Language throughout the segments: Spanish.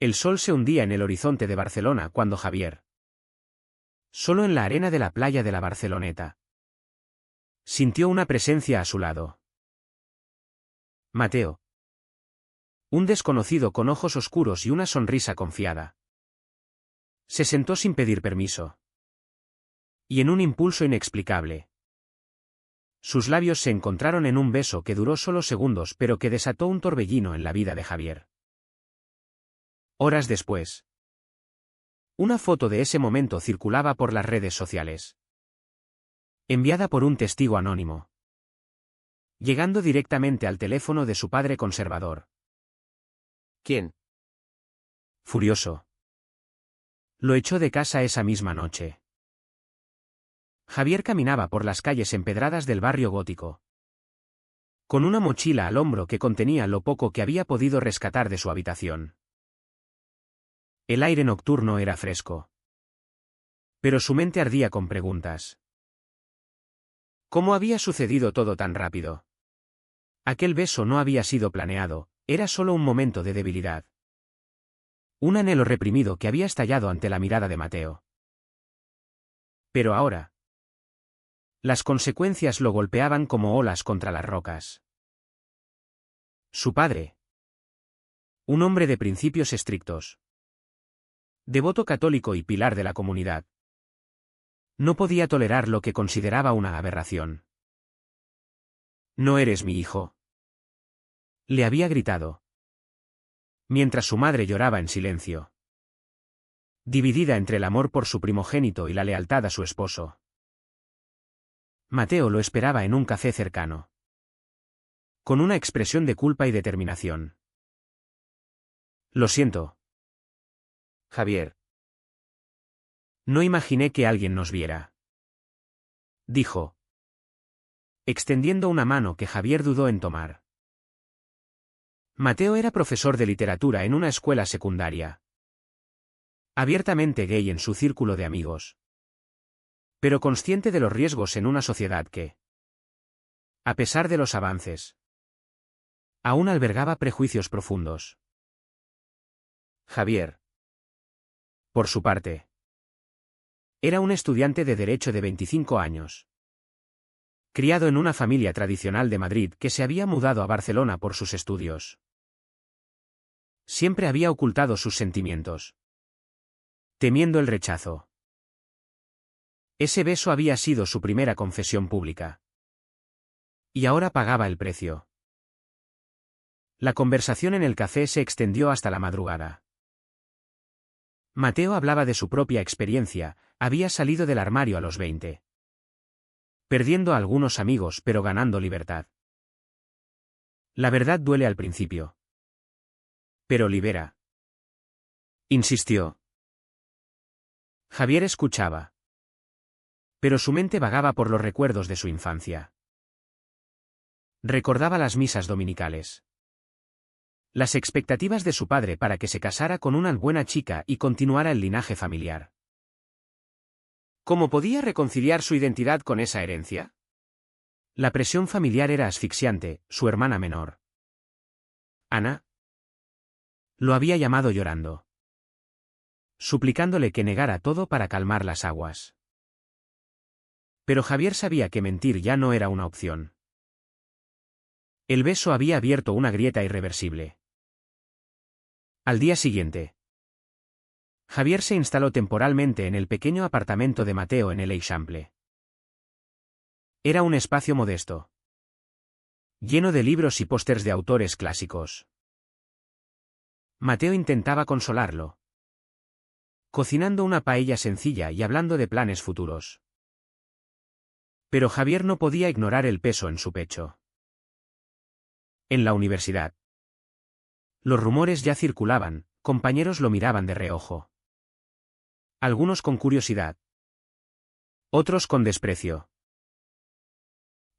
El sol se hundía en el horizonte de Barcelona cuando Javier, solo en la arena de la playa de la Barceloneta, sintió una presencia a su lado. Mateo. Un desconocido con ojos oscuros y una sonrisa confiada. Se sentó sin pedir permiso. Y en un impulso inexplicable, sus labios se encontraron en un beso que duró solo segundos pero que desató un torbellino en la vida de Javier. Horas después, una foto de ese momento circulaba por las redes sociales. Enviada por un testigo anónimo, llegando directamente al teléfono de su padre conservador. ¿Quién? Furioso, lo echó de casa esa misma noche. Javier caminaba por las calles empedradas del barrio gótico, con una mochila al hombro que contenía lo poco que había podido rescatar de su habitación. El aire nocturno era fresco, pero su mente ardía con preguntas. ¿Cómo había sucedido todo tan rápido? Aquel beso no había sido planeado, era solo un momento de debilidad. Un anhelo reprimido que había estallado ante la mirada de Mateo. Pero ahora, las consecuencias lo golpeaban como olas contra las rocas. Su padre, un hombre de principios estrictos, devoto católico y pilar de la comunidad, no podía tolerar lo que consideraba una aberración. «No eres mi hijo», le había gritado, mientras su madre lloraba en silencio, dividida entre el amor por su primogénito y la lealtad a su esposo. Mateo lo esperaba en un café cercano, con una expresión de culpa y determinación. «Lo siento, Javier. No imaginé que alguien nos viera», dijo, extendiendo una mano que Javier dudó en tomar. Mateo era profesor de literatura en una escuela secundaria, abiertamente gay en su círculo de amigos, pero consciente de los riesgos en una sociedad que, a pesar de los avances, aún albergaba prejuicios profundos. Javier, por su parte, era un estudiante de Derecho de 25 años. Criado en una familia tradicional de Madrid que se había mudado a Barcelona por sus estudios. Siempre había ocultado sus sentimientos, temiendo el rechazo. Ese beso había sido su primera confesión pública. Y ahora pagaba el precio. La conversación en el café se extendió hasta la madrugada. Mateo hablaba de su propia experiencia, había salido del armario a los 20. Perdiendo a algunos amigos pero ganando libertad. La verdad duele al principio, pero libera, insistió. Javier escuchaba, pero su mente vagaba por los recuerdos de su infancia. Recordaba las misas dominicales, las expectativas de su padre para que se casara con una buena chica y continuara el linaje familiar. ¿Cómo podía reconciliar su identidad con esa herencia? La presión familiar era asfixiante, su hermana menor, Ana, lo había llamado llorando, suplicándole que negara todo para calmar las aguas. Pero Javier sabía que mentir ya no era una opción. El beso había abierto una grieta irreversible. Al día siguiente, Javier se instaló temporalmente en el pequeño apartamento de Mateo en el Eixample. Era un espacio modesto, lleno de libros y pósters de autores clásicos. Mateo intentaba consolarlo, cocinando una paella sencilla y hablando de planes futuros. Pero Javier no podía ignorar el peso en su pecho. En la universidad, los rumores ya circulaban, compañeros lo miraban de reojo. Algunos con curiosidad, otros con desprecio.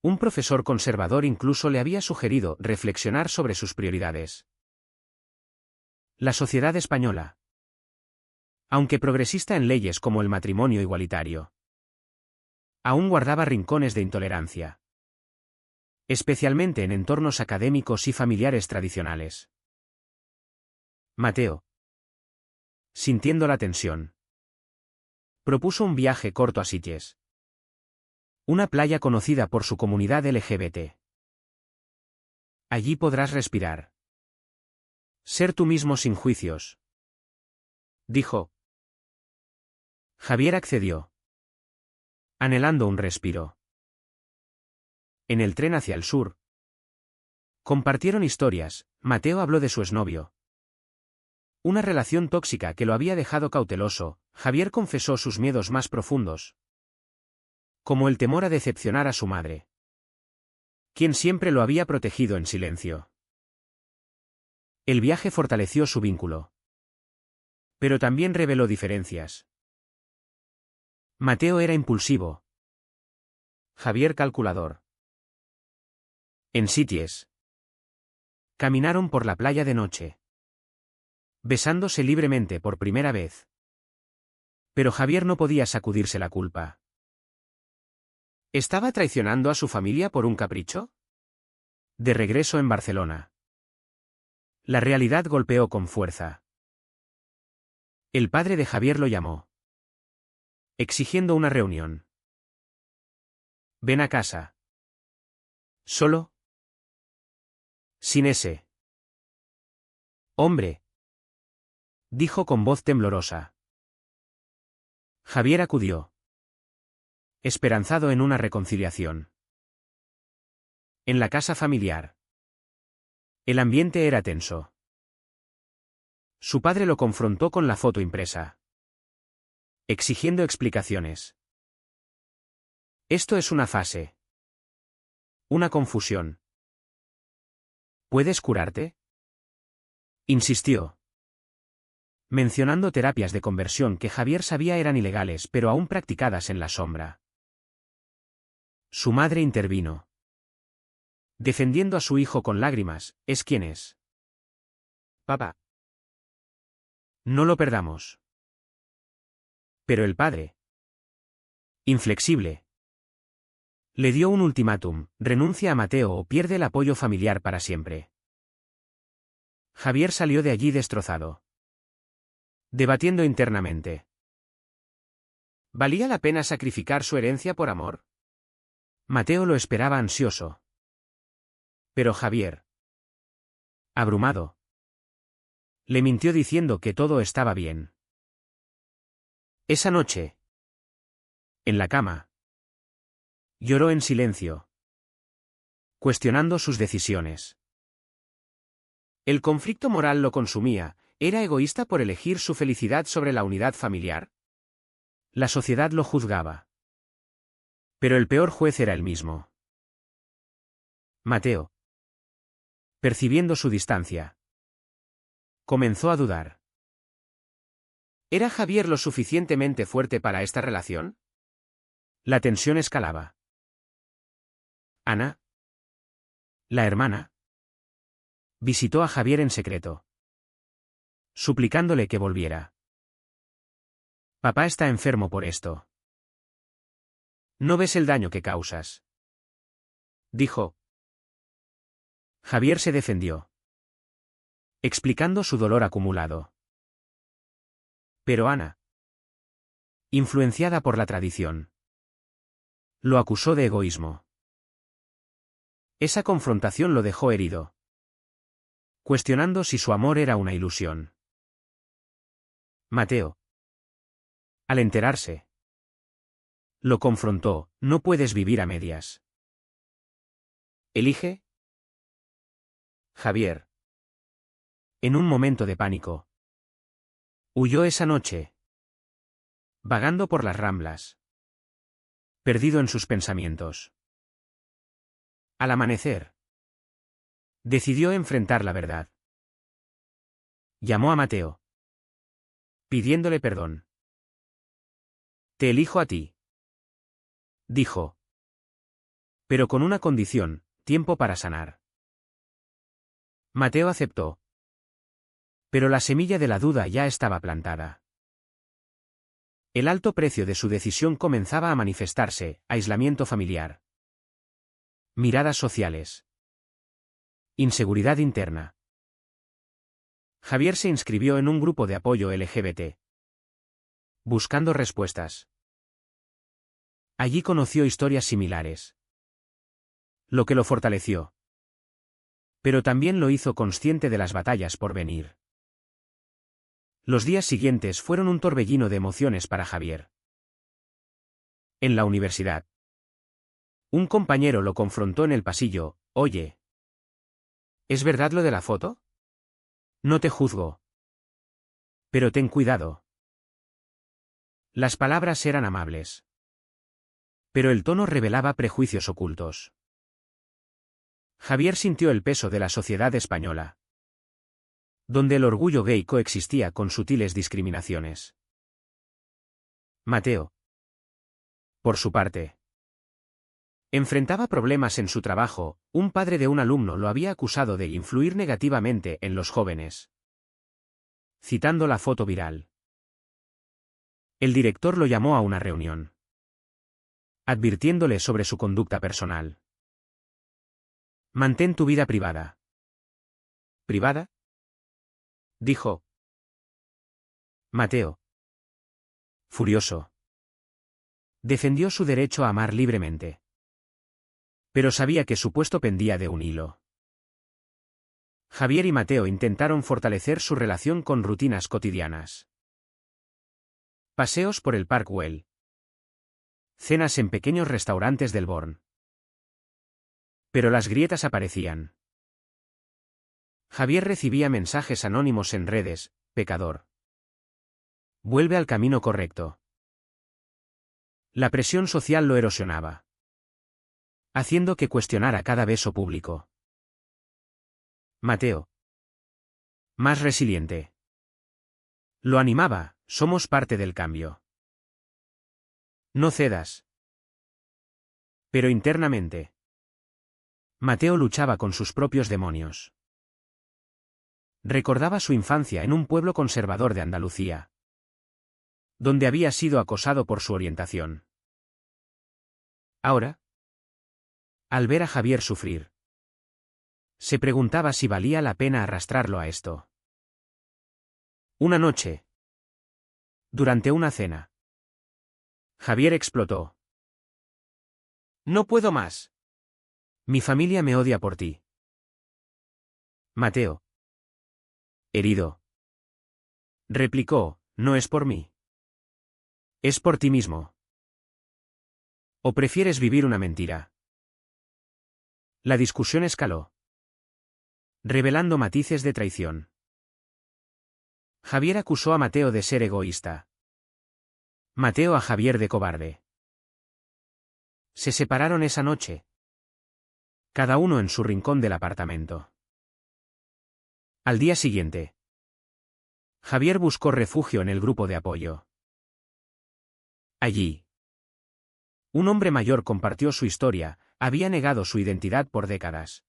Un profesor conservador incluso le había sugerido reflexionar sobre sus prioridades. La sociedad española, aunque progresista en leyes como el matrimonio igualitario, aún guardaba rincones de intolerancia, especialmente en entornos académicos y familiares tradicionales. Mateo, sintiendo la tensión. Propuso un viaje corto a Sitges, una playa conocida por su comunidad LGBT. Allí podrás respirar. Ser tú mismo sin juicios, dijo. Javier accedió, anhelando un respiro. En el tren hacia el sur, compartieron historias. Mateo habló de su exnovio, una relación tóxica que lo había dejado cauteloso. Javier confesó sus miedos más profundos, como el temor a decepcionar a su madre, quien siempre lo había protegido en silencio. El viaje fortaleció su vínculo, pero también reveló diferencias. Mateo era impulsivo, Javier calculador. En Sitges, caminaron por la playa de noche, besándose libremente por primera vez. Pero Javier no podía sacudirse la culpa. ¿Estaba traicionando a su familia por un capricho? De regreso en Barcelona, la realidad golpeó con fuerza. El padre de Javier lo llamó, exigiendo una reunión. Ven a casa. ¿Solo? Sin ese hombre, dijo con voz temblorosa. Javier acudió, esperanzado en una reconciliación. En la casa familiar, el ambiente era tenso. Su padre lo confrontó con la foto impresa, exigiendo explicaciones. Esto es una fase, una confusión. ¿Puedes curarte?, insistió, mencionando terapias de conversión que Javier sabía eran ilegales pero aún practicadas en la sombra. Su madre intervino, defendiendo a su hijo con lágrimas. ¿Es quien es? Papá. No lo perdamos. Pero el padre, inflexible, le dio un ultimátum: renuncia a Mateo o pierde el apoyo familiar para siempre. Javier salió de allí destrozado, debatiendo internamente. ¿Valía la pena sacrificar su herencia por amor? Mateo lo esperaba ansioso. Pero Javier, abrumado, le mintió diciendo que todo estaba bien. Esa noche, en la cama, lloró en silencio, cuestionando sus decisiones. El conflicto moral lo consumía. ¿Era egoísta por elegir su felicidad sobre la unidad familiar? La sociedad lo juzgaba, pero el peor juez era él mismo. Mateo, percibiendo su distancia, comenzó a dudar. ¿Era Javier lo suficientemente fuerte para esta relación? La tensión escalaba. Ana, la hermana, visitó a Javier en secreto, suplicándole que volviera. Papá está enfermo por esto. ¿No ves el daño que causas?, dijo. Javier se defendió, explicando su dolor acumulado. Pero Ana, influenciada por la tradición, lo acusó de egoísmo. Esa confrontación lo dejó herido, cuestionando si su amor era una ilusión. Mateo, al enterarse, lo confrontó: no puedes vivir a medias. ¿Elige? Javier, en un momento de pánico, huyó esa noche, vagando por las Ramblas, perdido en sus pensamientos. Al amanecer, decidió enfrentar la verdad. Llamó a Mateo, pidiéndole perdón. Te elijo a ti, dijo. Pero con una condición: tiempo para sanar. Mateo aceptó. Pero la semilla de la duda ya estaba plantada. El alto precio de su decisión comenzaba a manifestarse: aislamiento familiar, miradas sociales, inseguridad interna. Javier se inscribió en un grupo de apoyo LGBT, buscando respuestas. Allí conoció historias similares, lo que lo fortaleció. Pero también lo hizo consciente de las batallas por venir. Los días siguientes fueron un torbellino de emociones para Javier. En la universidad, un compañero lo confrontó en el pasillo. Oye, ¿es verdad lo de la foto? No te juzgo. Pero ten cuidado. Las palabras eran amables, pero el tono revelaba prejuicios ocultos. Javier sintió el peso de la sociedad española, donde el orgullo gay coexistía con sutiles discriminaciones. Mateo, por su parte, enfrentaba problemas en su trabajo. Un padre de un alumno lo había acusado de influir negativamente en los jóvenes, citando la foto viral. El director lo llamó a una reunión, advirtiéndole sobre su conducta personal. Mantén tu vida privada. ¿Privada?, dijo Mateo, furioso. Defendió su derecho a amar libremente, pero sabía que su puesto pendía de un hilo. Javier y Mateo intentaron fortalecer su relación con rutinas cotidianas. Paseos por el Park Güell. Cenas en pequeños restaurantes del Born. Pero las grietas aparecían. Javier recibía mensajes anónimos en redes: pecador, vuelve al camino correcto. La presión social lo erosionaba, haciendo que cuestionara cada beso público. Mateo, más resiliente, lo animaba: somos parte del cambio. No cedas. Pero internamente, Mateo luchaba con sus propios demonios. Recordaba su infancia en un pueblo conservador de Andalucía, donde había sido acosado por su orientación. Ahora, al ver a Javier sufrir, se preguntaba si valía la pena arrastrarlo a esto. Una noche, durante una cena, Javier explotó. No puedo más. Mi familia me odia por ti. Mateo, herido, replicó: no es por mí. Es por ti mismo. ¿O prefieres vivir una mentira? La discusión escaló, revelando matices de traición. Javier acusó a Mateo de ser egoísta. Mateo a Javier de cobarde. Se separaron esa noche, cada uno en su rincón del apartamento. Al día siguiente, Javier buscó refugio en el grupo de apoyo. Allí, un hombre mayor compartió su historia. Había negado su identidad por décadas,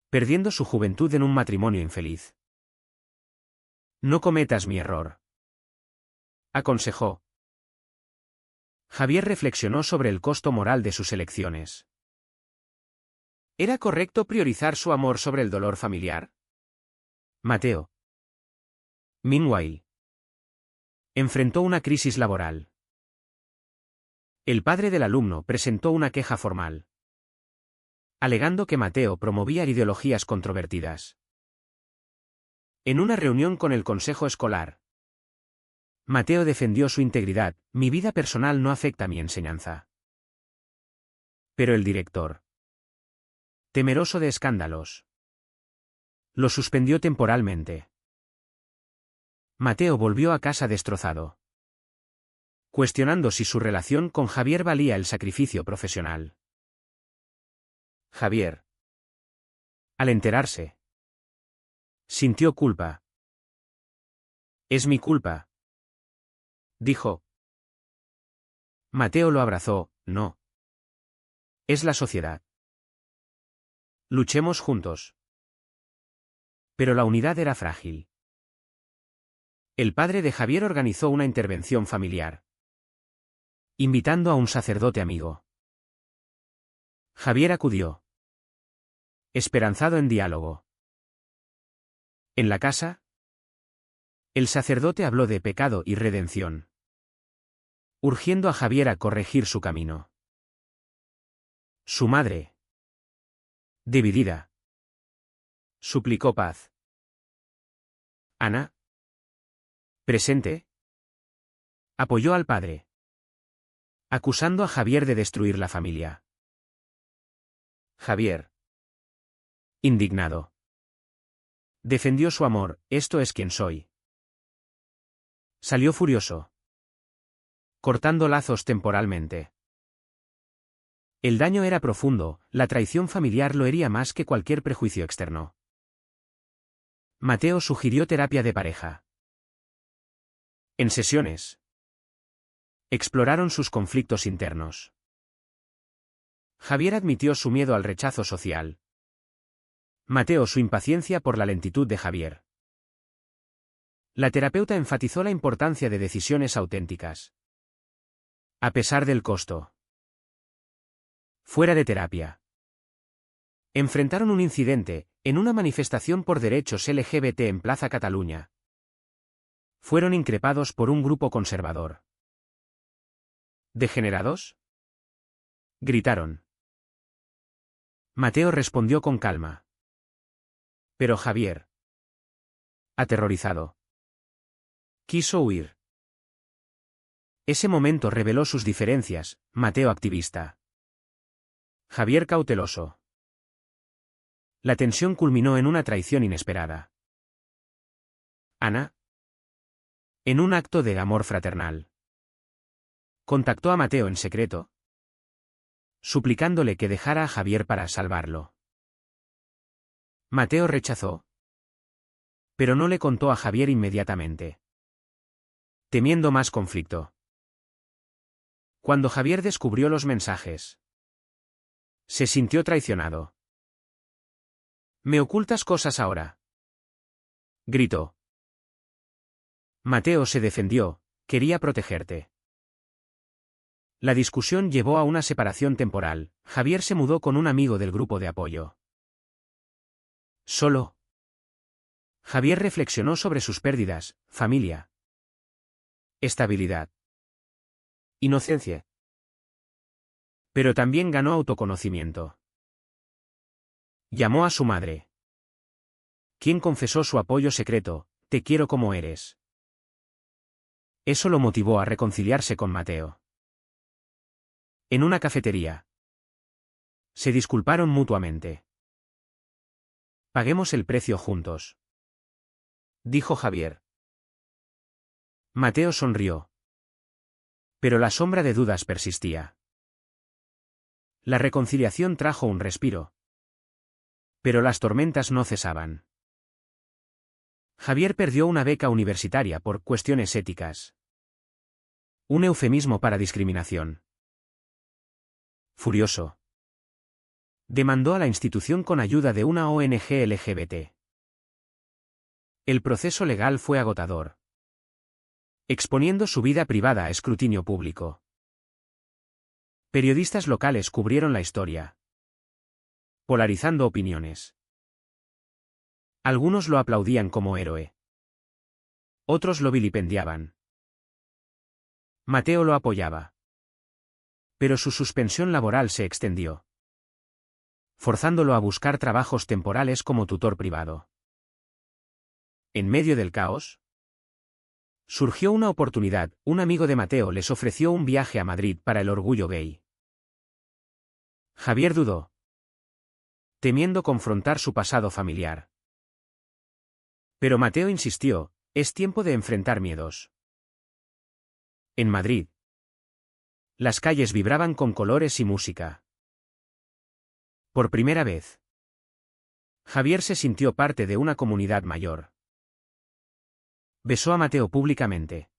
perdiendo su juventud en un matrimonio infeliz. No cometas mi error, aconsejó. Javier reflexionó sobre el costo moral de sus elecciones. ¿Era correcto priorizar su amor sobre el dolor familiar? Mateo, meanwhile, enfrentó una crisis laboral. El padre del alumno presentó una queja formal, alegando que Mateo promovía ideologías controvertidas. En una reunión con el consejo escolar, Mateo defendió su integridad: mi vida personal no afecta a mi enseñanza. Pero el director, temeroso de escándalos, lo suspendió temporalmente. Mateo volvió a casa destrozado, cuestionando si su relación con Javier valía el sacrificio profesional. Javier, al enterarse, sintió culpa. Es mi culpa, dijo. Mateo lo abrazó. No. Es la sociedad. Luchemos juntos. Pero la unidad era frágil. El padre de Javier organizó una intervención familiar, invitando a un sacerdote amigo. Javier acudió, esperanzado en diálogo. En la casa, el sacerdote habló de pecado y redención, urgiendo a Javier a corregir su camino. Su madre, dividida, suplicó paz. Ana, presente, apoyó al padre, acusando a Javier de destruir la familia. Javier, indignado, defendió su amor: esto es quien soy. Salió furioso, cortando lazos temporalmente. El daño era profundo, la traición familiar lo hería más que cualquier prejuicio externo. Mateo sugirió terapia de pareja. En sesiones, exploraron sus conflictos internos. Javier admitió su miedo al rechazo social. Mateo su impaciencia por la lentitud de Javier. La terapeuta enfatizó la importancia de decisiones auténticas, a pesar del costo. Fuera de terapia, enfrentaron un incidente, en una manifestación por derechos LGBT en Plaza Cataluña. Fueron increpados por un grupo conservador. ¿Degenerados?, gritaron. Mateo respondió con calma. Pero Javier, aterrorizado, quiso huir. Ese momento reveló sus diferencias: Mateo activista, Javier cauteloso. La tensión culminó en una traición inesperada. Ana, en un acto de amor fraternal, contactó a Mateo en secreto, suplicándole que dejara a Javier para salvarlo. Mateo rechazó, pero no le contó a Javier inmediatamente, temiendo más conflicto. Cuando Javier descubrió los mensajes, se sintió traicionado. «¿Me ocultas cosas ahora?», gritó. Mateo se defendió: «Quería protegerte». La discusión llevó a una separación temporal. Javier se mudó con un amigo del grupo de apoyo. Solo, Javier reflexionó sobre sus pérdidas: familia, estabilidad, inocencia. Pero también ganó autoconocimiento. Llamó a su madre, quien confesó su apoyo secreto: «Te quiero como eres». Eso lo motivó a reconciliarse con Mateo. En una cafetería, se disculparon mutuamente. «Paguemos el precio juntos», dijo Javier. Mateo sonrió, pero la sombra de dudas persistía. La reconciliación trajo un respiro, pero las tormentas no cesaban. Javier perdió una beca universitaria por cuestiones éticas, un eufemismo para discriminación. Furioso, demandó a la institución con ayuda de una ONG LGBT. El proceso legal fue agotador, exponiendo su vida privada a escrutinio público. Periodistas locales cubrieron la historia, polarizando opiniones. Algunos lo aplaudían como héroe, otros lo vilipendiaban. Mateo lo apoyaba, pero su suspensión laboral se extendió, forzándolo a buscar trabajos temporales como tutor privado. En medio del caos, surgió una oportunidad. Un amigo de Mateo les ofreció un viaje a Madrid para el orgullo gay. Javier dudó, temiendo confrontar su pasado familiar. Pero Mateo insistió: «Es tiempo de enfrentar miedos». En Madrid, las calles vibraban con colores y música. Por primera vez, Javier se sintió parte de una comunidad mayor. Besó a Mateo públicamente,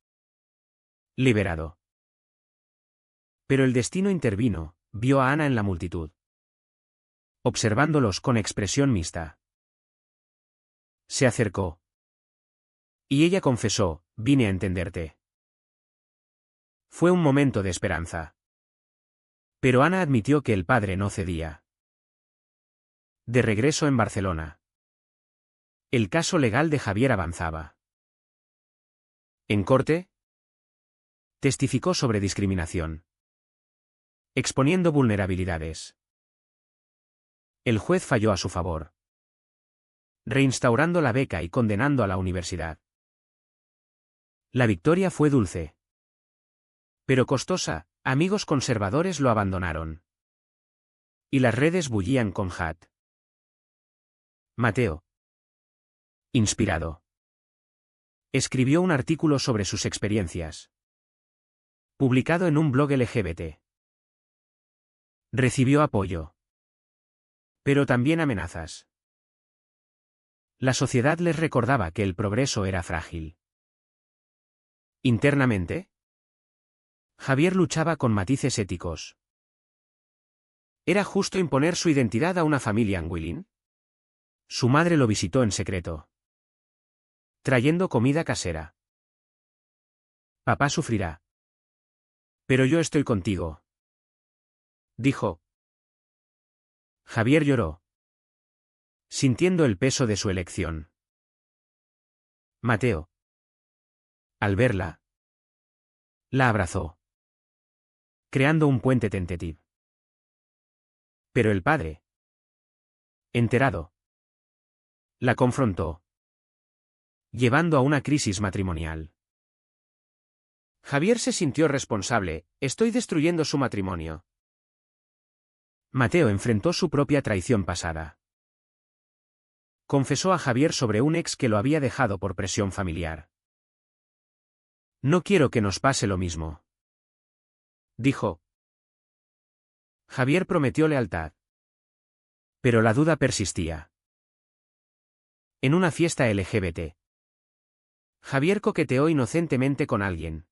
liberado. Pero el destino intervino: vio a Ana en la multitud, observándolos con expresión mixta. Se acercó, y ella confesó: «Vine a entenderte». Fue un momento de esperanza. Pero Ana admitió que el padre no cedía. De regreso en Barcelona, El caso legal de Javier avanzaba. En corte, testificó sobre discriminación, exponiendo vulnerabilidades. El juez falló a su favor, reinstaurando la beca y condenando a la universidad. La victoria fue dulce, pero costosa. Amigos conservadores lo abandonaron, y las redes bullían con hat. Mateo, inspirado, escribió un artículo sobre sus experiencias, publicado en un blog LGBT. Recibió apoyo, pero también amenazas. La sociedad les recordaba que el progreso era frágil. Internamente, Javier luchaba con matices éticos. ¿Era justo imponer su identidad a una familia Anguilín? Su madre lo visitó en secreto, trayendo comida casera. Papá sufrirá. Pero yo estoy contigo, dijo. Javier lloró, sintiendo el peso de su elección. Mateo, al verla, la abrazó, creando un puente tentativo. Pero el padre, enterado, la confrontó, llevando a una crisis matrimonial. Javier se sintió responsable. Estoy destruyendo su matrimonio. Mateo enfrentó su propia traición pasada. Confesó a Javier sobre un ex que lo había dejado por presión familiar. No quiero que nos pase lo mismo, dijo. Javier prometió lealtad, pero la duda persistía. En una fiesta LGBT, Javier coqueteó inocentemente con alguien,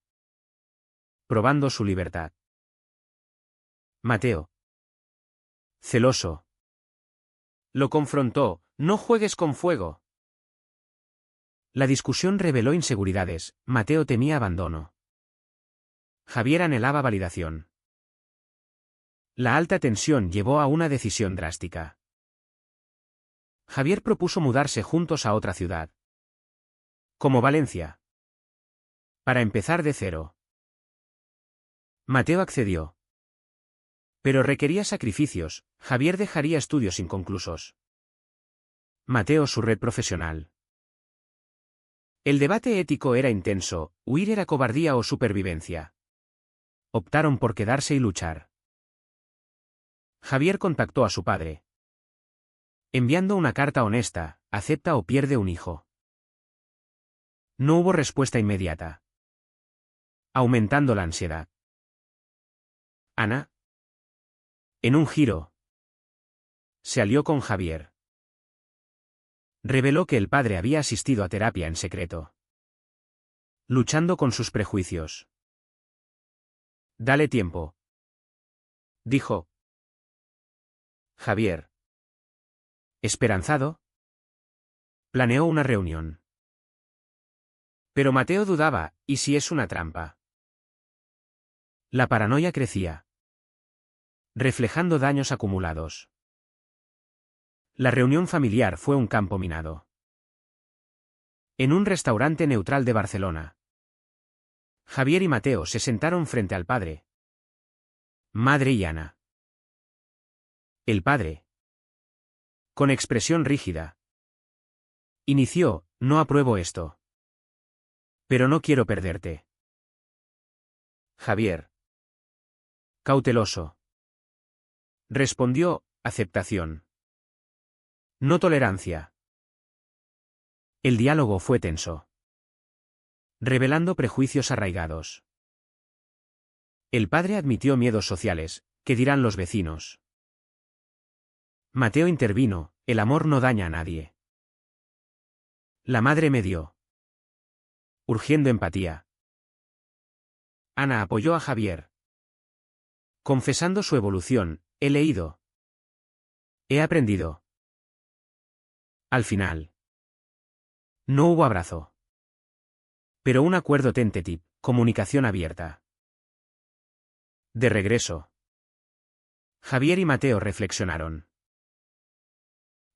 probando su libertad. Mateo, celoso, lo confrontó. No juegues con fuego. La discusión reveló inseguridades. Mateo temía abandono. Javier anhelaba validación. La alta tensión llevó a una decisión drástica. Javier propuso mudarse juntos a otra ciudad, como Valencia, para empezar de cero. Mateo accedió, pero requería sacrificios. Javier dejaría estudios inconclusos. Mateo su red profesional. El debate ético era intenso. Huir era cobardía o supervivencia. Optaron por quedarse y luchar. Javier contactó a su padre, enviando una carta honesta: acepta o pierde un hijo. No hubo respuesta inmediata, aumentando la ansiedad. Ana, en un giro, se alió con Javier. Reveló que el padre había asistido a terapia en secreto, luchando con sus prejuicios. Dale tiempo, dijo. Javier, esperanzado, planeó una reunión. Pero Mateo dudaba: ¿y si es una trampa? La paranoia crecía, reflejando daños acumulados. La reunión familiar fue un campo minado. En un restaurante neutral de Barcelona, Javier y Mateo se sentaron frente al padre, madre y Ana. El padre, con expresión rígida, inició: no apruebo esto, pero no quiero perderte. Javier, cauteloso, respondió: aceptación, no tolerancia. El diálogo fue tenso, revelando prejuicios arraigados. El padre admitió miedos sociales: ¿qué dirán los vecinos? Mateo intervino: el amor no daña a nadie. La madre medió, urgiendo empatía. Ana apoyó a Javier, confesando su evolución: he leído, he aprendido. Al final, no hubo abrazo, pero un acuerdo tentative, comunicación abierta. De regreso, Javier y Mateo reflexionaron.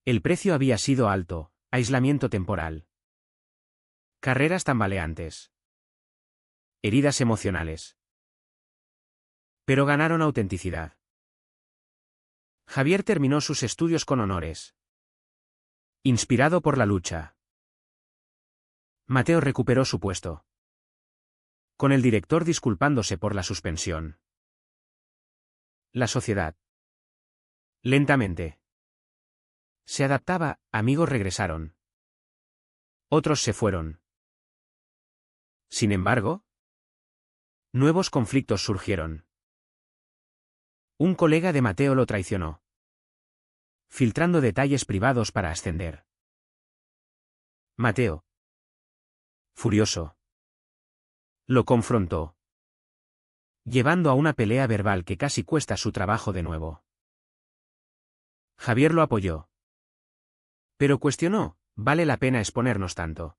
El precio había sido alto, Aislamiento temporal. Carreras tambaleantes. Heridas emocionales. Pero ganaron autenticidad. Javier terminó sus estudios con honores. Inspirado por la lucha. Mateo recuperó su puesto. Con el director disculpándose por la suspensión. La sociedad. Lentamente. Se adaptaba, amigos regresaron. Otros se fueron. Sin embargo, nuevos conflictos surgieron. Un colega de Mateo lo traicionó, filtrando detalles privados para ascender. Mateo, furioso, lo confrontó, llevando a una pelea verbal que casi cuesta su trabajo de nuevo. Javier lo apoyó. Pero cuestionó, ¿vale la pena exponernos tanto?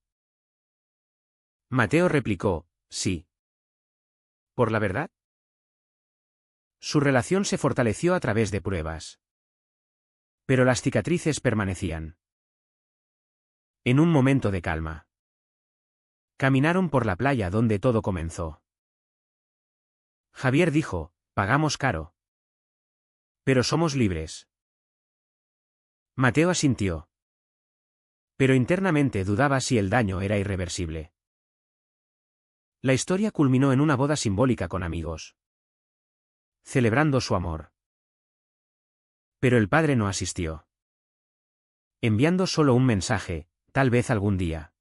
Mateo replicó, sí. ¿Por la verdad? Su relación se fortaleció a través de pruebas. Pero las cicatrices permanecían. En un momento de calma. Caminaron por la playa donde todo comenzó. Javier dijo, pagamos caro. Pero somos libres. Mateo asintió. Pero internamente dudaba si el daño era irreversible. La historia culminó en una boda simbólica con amigos, celebrando su amor. Pero el padre no asistió, enviando solo un mensaje, tal vez algún día.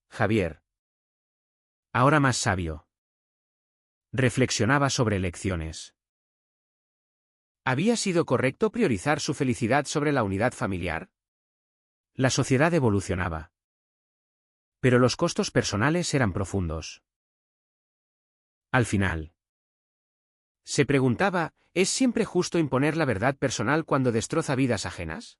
Javier, ahora más sabio, reflexionaba sobre elecciones. ¿Había sido correcto priorizar su felicidad sobre la unidad familiar? La sociedad evolucionaba. Pero los costos personales eran profundos. Al final, se preguntaba, ¿es siempre justo imponer la verdad personal cuando destroza vidas ajenas?